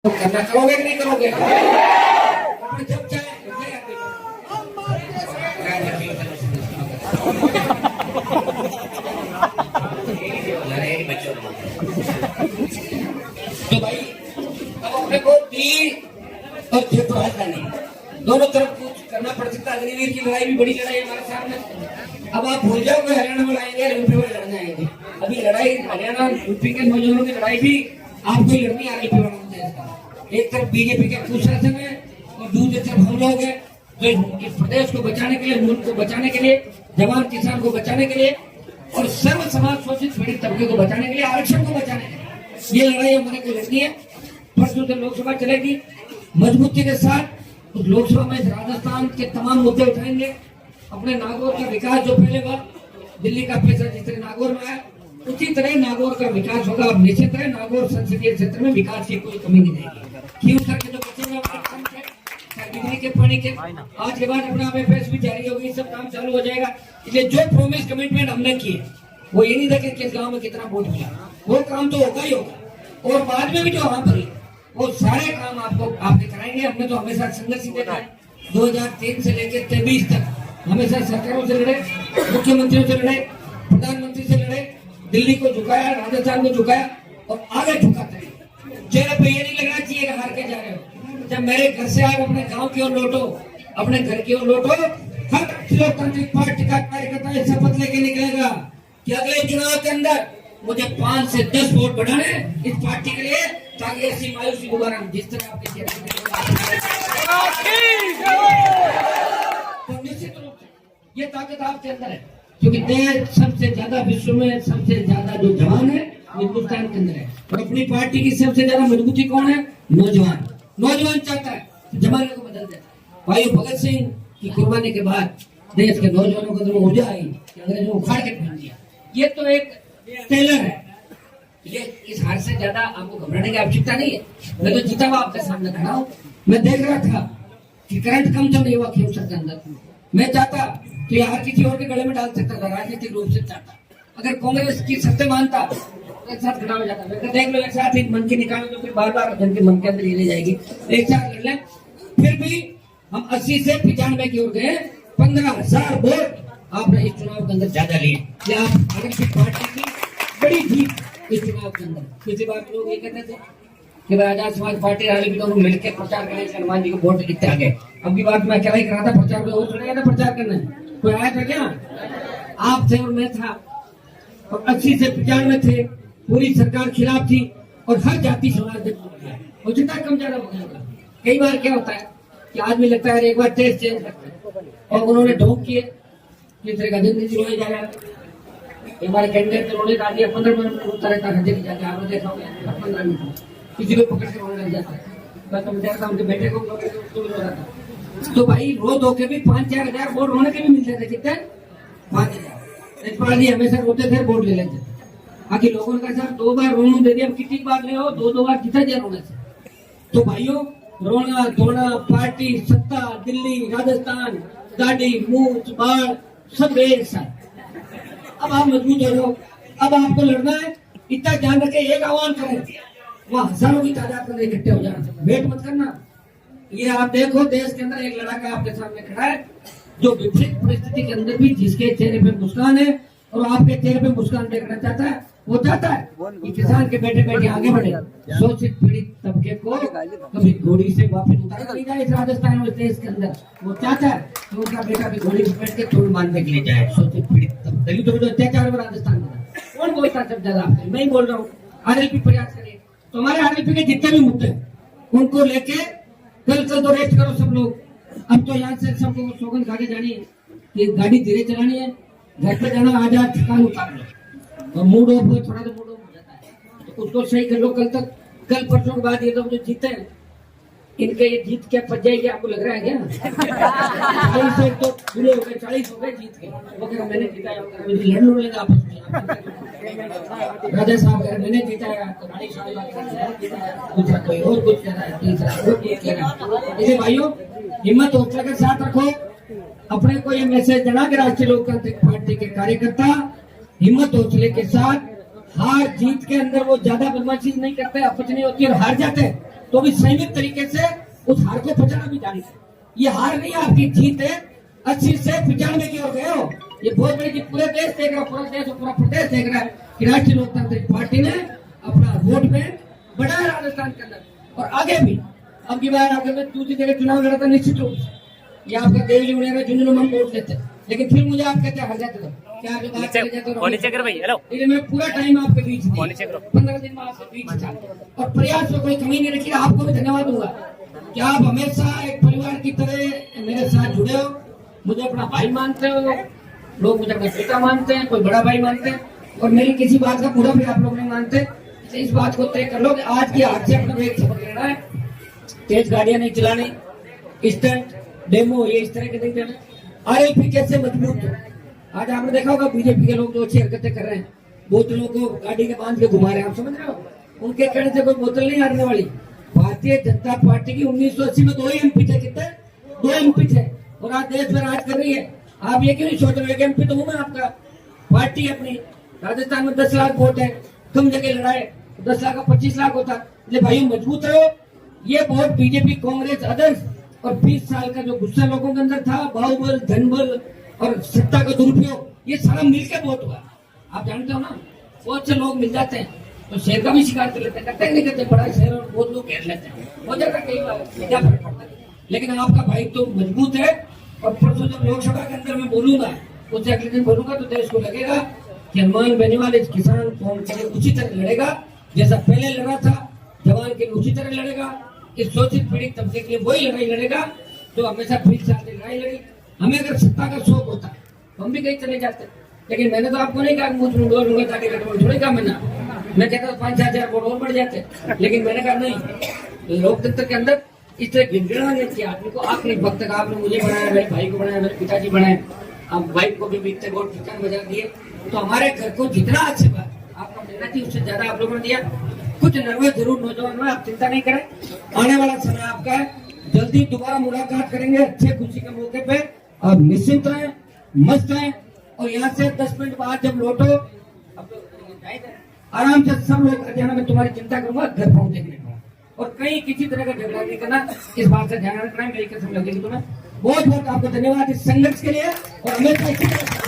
करना करोगे कि नहीं करोगे? जब चाहे तो भाई अब अपने को तीर और जयप्रकाश करनी दोनों तरफ कुछ करना पड़ सकता है। अग्निवीर की लड़ाई भी बड़ी लड़ाई है हमारे सामने। अब आप भूल जाओगे हरियाणा में आएंगे, यूपी में लड़ने आएंगे। अभी लड़ाई हरियाणा यूपी के नौजवानों की लड़ाई भी आपको लड़नी आ रही है। एक तरफ बीजेपी के कुशासन है और दूसरी तरफ हम लोग हैं तो इस प्रदेश को बचाने के लिए, मुल्क को बचाने के लिए, जवान किसान को बचाने के लिए और सर्व समाज शोषित पीड़ित तबके को बचाने के लिए, आरक्षण को बचाने के लिए ये लड़ाई हमारे को लड़नी है। परसों से लोकसभा चलेगी मजबूती के साथ। उस लोकसभा में राजस्थान के तमाम मुद्दे उठाएंगे। अपने नागौर का विकास जो पहले बार दिल्ली का पैसा जिस तरह नागौर में आया उसी तरह नागौर का विकास होगा। अब निश्चित है नागौर संसदीय क्षेत्र में विकास की कोई कमी नहीं रहेगी। क्यों सर के जो बिजली के पानी के आज के बाद अपना एफएस भी जारी होगी, सब काम चालू हो जाएगा। इसलिए जो प्रॉमिस कमिटमेंट हमने किए वो ये नहीं था कि किस गांव में कितना वोट मिला, वो काम तो होगा ही होगा। और बाद में भी जो वहां पर वो सारे काम आपको आपने कराएंगे। हमने तो हमेशा संघर्ष देखा है 2003 से लेकर 23 तक हमेशा सरकारों से लड़े, मुख्यमंत्रियों से लड़े, प्रधानमंत्री से लड़े, दिल्ली को झुकाया, राजस्थान को झुकाया और आगे झुकाते हैं। चेहरे पे ये नहीं लगना चाहिए कि हार के जा रहे हो। जब मेरे घर से आप अपने गांव की ओर लौटो, अपने घर की ओर लौटो, हर लोकतांत्रिक पार्टी का कार्यकर्ता शपथ लेके निकलेगा कि अगले चुनाव के अंदर मुझे 5 से 10 वोट बढ़ाने इस पार्टी के लिए, ताकि ऐसी मायूसी दोबारा जिस तरह आपके तो निश्चित रूप से ये ताकत आपके अंदर है। क्योंकि देश सबसे ज्यादा विश्व में सबसे ज्यादा जो जवान है हिंदुस्तान के अंदर है। और अपनी पार्टी की सबसे ज्यादा मजबूती कौन है? नौजवान। नौजवान चाहता है जमाने को बदल देता है। भाई भगत सिंह की कुर्बानी के बाद देश के नौजवानों को जो ऊर्जा आई अंग्रेजों को उखाड़ के फेंक दिया। ये तो एक टेलर है। ये इस हार से ज्यादा आपको घबराने की आवश्यकता नहीं है। मैं तो जीता हुआ आपके सामने खड़ा हूँ। मैं देख रहा था कि करंट कम तो नहीं हुआ खेमसर के अंदर। मैं चाहता तो यार किसी और के गले में डाल सकता था, राजनीतिक रूप से चाहता। अगर कांग्रेस की सत्य मानता एक साथ खड़ा हो जाता। मैं देख लो एक साथ एक मन की निकालो तो फिर बार बार जन के मन के अंदर ले जाएगी। एक साथ लड़ लें। फिर भी हम 80 से 95 की ओर गए। 15,000 वोट आपने इस चुनाव के अंदर ज्यादा लिए। आप अगर पार्टी की बड़ी जीत इस चुनाव के अंदर। पिछली बार लोग ये कहते थे कि आजाद समाज पार्टी दोनों मिलकर प्रचार करें, हनुमान जी को वोट जीतते आ गए। अब की बात मैं क्या ही करा था प्रचार में, सुनेगा था प्रचार करने कोई आया था क्या? आप थे और मैं था। और 80 से 95 थे। पूरी सरकार खिलाफ थी और हर जाति समाज और जितना कम ज्यादा हो गया। कई बार क्या होता है कि आदमी लगता है एक बार टेस्ट चेंज करते हैं और उन्होंने ढोंक किए किस तरह का जिंदगी रोए जा रहा है। हमारे कैंडिडेट ने उन्होंने डाल दिया 15 मिनट होता रहता है। जाके आपने देखा होगा 15 मिनट किसी को पकड़ के रोने लग जाता है। मैं तो विचारता उनके बेटे को तो भाई रो धो के भी 5-4 हजार वोट रोने के भी मिलते थे। कितने? 5,000। यशपाल जी हमेशा रोते थे, वोट ले लेते। आखिर लोगों का सर 2 बार रोने दे दिया, कितनी बार ले हो? 2 बार कितना दिया रोने से। तो भाइयों रोना धोना, पार्टी, सत्ता, दिल्ली, राजस्थान, गाड़ी, मूछ, बाढ़ सब एक साथ। अब आप मजबूत हो जाओ। अब आपको लड़ना है। इतना ध्यान रखे, एक आह्वान करें, वह हजारों की तादाद में इकट्ठे हो जाना, वेट मत करना। ये आप देखो देश के अंदर एक लड़का आपके सामने खड़ा है जो विपरीत परिस्थिति के अंदर भी जिसके चेहरे पे मुस्कान है और आपके चेहरे पे मुस्कान देखना चाहता है। वो चाहता है कि किसान के बेटे बेटे आगे बढ़े, शोषित पीड़ित तबके को कभी घोड़ी से वापस उतारा नहीं जाए। इस राजस्थान और देश के अंदर वो चाहता है कि उनका बेटा भी घोड़ी पे बैठ के चोट मारने के लिए जाए। शोषित पीड़ित दलितों जो अत्याचार है राजस्थान में कौन बोलता है? सब ज्यादा मैं ही बोल रहा हूँ। आरएलपी प्रयास करिए। तो हमारे आरएलपी के जितने भी मुद्दे उनको लेके कल तो रेस्ट करो सब लोग। अब तो यहाँ से सबको सौगंध खा के जानी है कि गाड़ी धीरे चलानी है, घर पे जाना, आजाद थकान उतार लो और मूड ऑफ हो, थोड़ा तो मूड ऑफ हो जाता है तो उसको सही कर लो। कल परसों के बाद ये लोग जो जीते हैं इनके ये जीत क्या पच जाएगी आपको लग रहा है क्या? 40 से तो पूरे हो गए, 40 हो गए जीत के। वो कह मैंने जीता लड़ लो लेगा आपस में। राजा साहब कह मैंने जीताया तो रानी साहब दूसरा कोई और कुछ कह रहा है, तीसरा वो कुछ कह रहा है। इसलिए भाइयों हिम्मत हौसला के साथ रखो। अपने को ये मैसेज देना कि राष्ट्रीय लोकतांत्रिक पार्टी के कार्यकर्ता हिम्मत हौसले के साथ हार जीत के अंदर वो ज्यादा बदमाशी नहीं करते, अपच नहीं होती और हार जाते तो भी संयमित तरीके से उस हार को पचाना भी जानी है। ये हार नहीं आपकी जीत है, 80 से 95 की ओर गए हो। ये बहुत बड़ी जीत पूरे देश देख रहा है, पूरा देश और पूरा प्रदेश देख रहा है कि राष्ट्रीय लोकतांत्रिक पार्टी ने अपना वोट बैंक बढ़ाया राजस्थान के अंदर, और आगे भी अब की बार आगे में दूसरी जगह चुनाव लड़ा था निश्चित रूप से। ये आपका देवली उड़ेगा झुंझुनू में वोट लेते, लेकिन फिर मुझे आप कहते हार जाते थे, क्या आगे बात चले जाते रहो। मैं पूरा टाइम आपके बीच 15 दिन में आपके बीच था, और प्रयास में कोई कमी नहीं रखी। आपको भी धन्यवाद दूंगा कि आप हमेशा एक परिवार की तरह मेरे साथ जुड़े हो, मुझे अपना भाई मानते हो, लोग मुझे अपना पिता मानते हैं, कोई बड़ा भाई मानते हैं, और मेरी किसी बात का बुरा भी आप लोग नहीं मानते। इस बात को तय कर लो कि आज की हाथ से अपना एक सबक लेना है, तेज गाड़ियां नहीं चलानी, स्टंट डेमो ये इस तरह के नहीं देना। आरएलपी कैसे मजबूत हो। आज आपने देखा होगा बीजेपी के लोग जो अच्छी हरकतें कर रहे हैं, बोतलों को गाड़ी के बांध के घुमा रहे हैं, आप समझ रहे हो, उनके कहने से कोई बोतल नहीं हारने वाली। भारतीय जनता पार्टी की 1980 में 2 ही एमपी थे, कितने 2 एमपी थे, और आज देश में राज कर रही है। आप ये क्यों नहीं सोच रहे एमपी तो हूं मैं आपका, पार्टी अपनी राजस्थान में 10 लाख वोट है, कम जगह लड़ाए 10 लाख का 25 लाख होता। इसलिए भाई मजबूत रहो। ये वोट बीजेपी कांग्रेस अदर्स और 20 साल का जो गुस्सा लोगों के अंदर था, बाहुबल धनबल और सत्ता का दुरुपयोग, ये सारा मिलकर वोट हुआ। आप जानते हो ना, बहुत से लोग मिल जाते हैं तो शहर का भी शिकार कर लेते हैं, करते नहीं करते, बड़ा शहर और बहुत लोग घेर लेते हैं, हो जाता कई बार, क्या फर्क पड़ता है। लेकिन आपका भाई तो मजबूत है, और परसों जब लोकसभा के अंदर मैं बोलूंगा, उससे अगले दिन बोलूंगा तो देश को लगेगा कि हनुमान बेनीवाल इस किसान कौम के लिए उसी तरह लड़ेगा जैसा पहले लड़ा था, जवान के लिए उसी तरह लड़ेगा, इस शोषित पीड़ित तबके के लिए वही लड़ाई लड़ेगा जो हमेशा 20 साल से लड़ाई लड़ी। हमें अगर सत्ता का शौक होता तो हम भी कहीं चले जाते, लेकिन मैंने तो आपको नहीं कहा मुझ लूंगा लूंगा ताकि थोड़ी कहा मैं कहता 5-4 हजार वोट और बढ़ जाते, लेकिन मैंने कहा नहीं, लोकतंत्र के अंदर इस तरह गिड़गिड़ा नहीं किया आदमी को। आखिरी वक्त तक आपने मुझे बनाया, मेरे भाई को बनाया, मेरे पिताजी बनाए, आप वाइफ को भी बीतते वोट ठिकान बजा दिए, तो हमारे घर को जितना आशीर्वाद आपका देना चाहिए उससे ज्यादा आप लोगों ने दिया। कुछ नर्वस जरूर नौजवान में, आप चिंता नहीं करें, आने वाला समय आपका है, जल्दी दोबारा मुलाकात करेंगे अच्छे खुशी के मौके पे। आप निश्चिंत रहें, मस्त रहें, और यहाँ से 10 मिनट बाद जब लौटो आराम से सब लोग हरियाणा में तुम्हारी चिंता करूंगा, घर पहुंच देखने को, और कहीं किसी तरह का झगड़ा नहीं करना, इस बात से ध्यान रखना है। मेरी कसम लगेगी तुम्हें। बहुत बहुत आपको धन्यवाद इस संघर्ष के लिए, और हमेशा इसी तरह